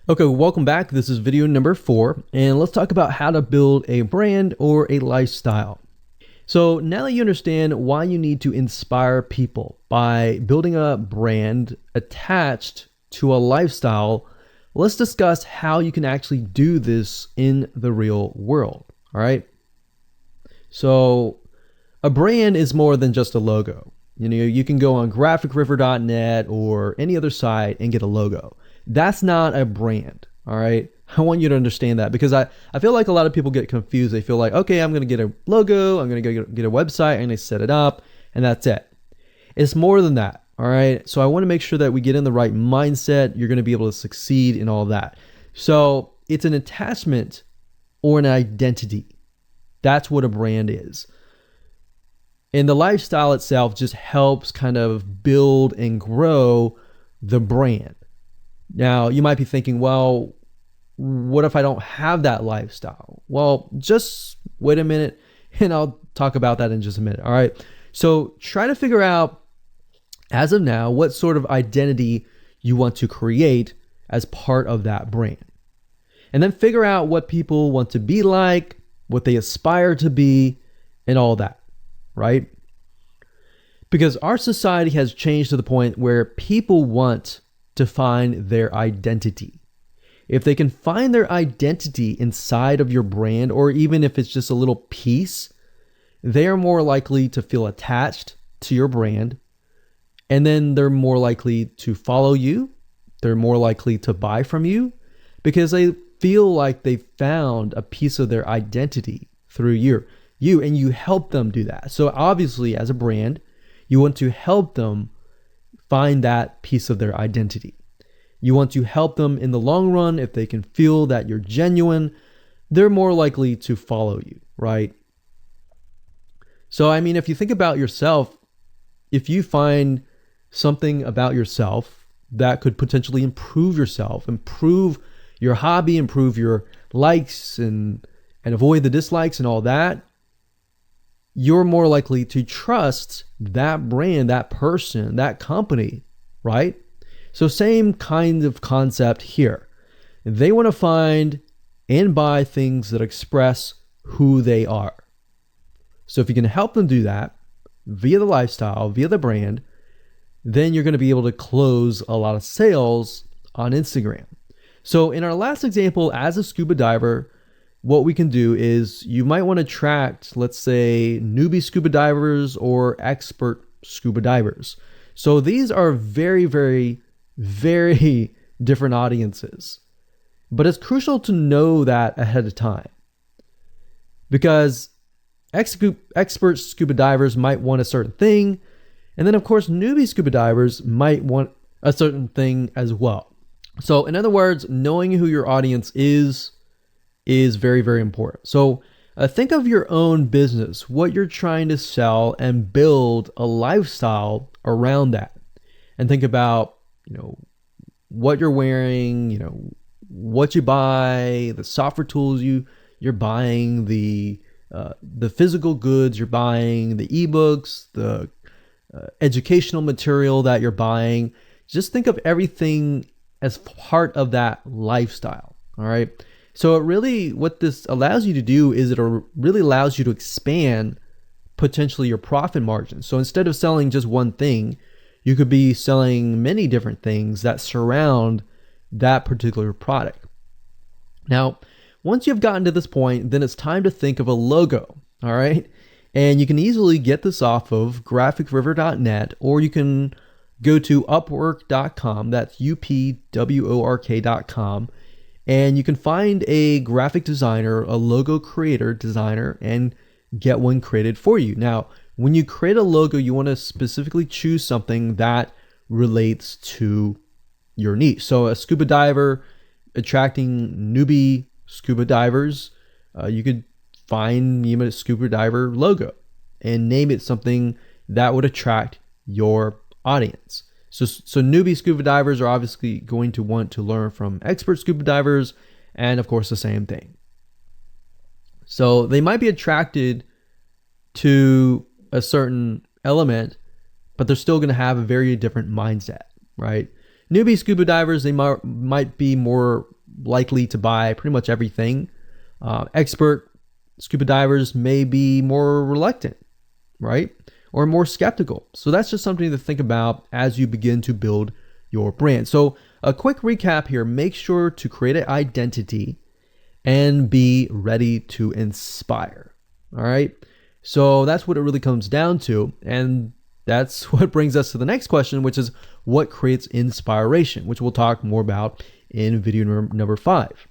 Okay, welcome back. This is video number 4, and let's talk about how to build a brand or a lifestyle. So now that you understand why you need to inspire people by building a brand attached to a lifestyle, let's discuss how you can actually do this in the real world. All right. So a brand is more than just a logo. You can go on graphicriver.net or any other site and get a logo. That's not a brand. All right. I want you to understand that, because I feel like a lot of people get confused. They feel like, okay, I'm going to get a logo, I'm going to get a website, and they set it up, and that's it. It's more than that. All right. So I want to make sure that we get in the right mindset. You're going to be able to succeed in all that. So it's an attachment or an identity. That's what a brand is. And the lifestyle itself just helps kind of build and grow the brand. Now, you might be thinking, well, what if I don't have that lifestyle? Well, just wait a minute and I'll talk about that in just a minute. All right. So try to figure out, as of now, what sort of identity you want to create as part of that brand. And then figure out what people want to be like, what they aspire to be, and all that. Right? Because our society has changed to the point where people want to find their identity. If they can find their identity inside of your brand, or even if it's just a little piece, they are more likely to feel attached to your brand. And then they're more likely to follow you. They're more likely to buy from you because they feel like they found a piece of their identity through you, and you help them do that. So obviously, as a brand, you want to help them find that piece of their identity. You want to help them in the long run. If they can feel that you're genuine, they're more likely to follow you, right? So, I mean, if you think about yourself, if you find something about yourself that could potentially improve yourself, improve your hobby, improve your likes, and avoid the dislikes and all that, you're more likely to trust that brand, that person, that company, right? So same kind of concept here. They want to find and buy things that express who they are. So if you can help them do that via the lifestyle, via the brand, then you're going to be able to close a lot of sales on Instagram. So in our last example, as a scuba diver, what we can do is you might want to attract, let's say, newbie scuba divers or expert scuba divers. So these are very, very, very different audiences. But it's crucial to know that ahead of time, because expert scuba divers might want a certain thing. And then, of course, newbie scuba divers might want a certain thing as well. So in other words, knowing who your audience is very, very important. So think of your own business, what you're trying to sell, and build a lifestyle around that. And think about, what you're wearing, what you buy, the software tools you're buying, the physical goods you're buying, the ebooks, the educational material that you're buying. Just think of everything as part of that lifestyle. All right. So what this allows you to do is it really allows you to expand potentially your profit margin. So instead of selling just one thing, you could be selling many different things that surround that particular product. Now, once you've gotten to this point, then it's time to think of a logo. All right. And you can easily get this off of graphicriver.net, or you can go to upwork.com. That's upwork.com. And you can find a graphic designer, a logo creator, designer, and get one created for you. Now, when you create a logo, you want to specifically choose something that relates to your niche. So a scuba diver attracting newbie scuba divers, you could find a scuba diver logo and name it something that would attract your audience. So newbie scuba divers are obviously going to want to learn from expert scuba divers, and of course the same thing. So they might be attracted to a certain element, but they're still going to have a very different mindset, right? Newbie scuba divers, they might be more likely to buy pretty much everything. Expert scuba divers may be more reluctant, right? Or more skeptical. So that's just something to think about as you begin to build your brand. So a quick recap here: make sure to create an identity and be ready to inspire. All right. So that's what it really comes down to. And that's what brings us to the next question, which is what creates inspiration, which we'll talk more about in video number 5.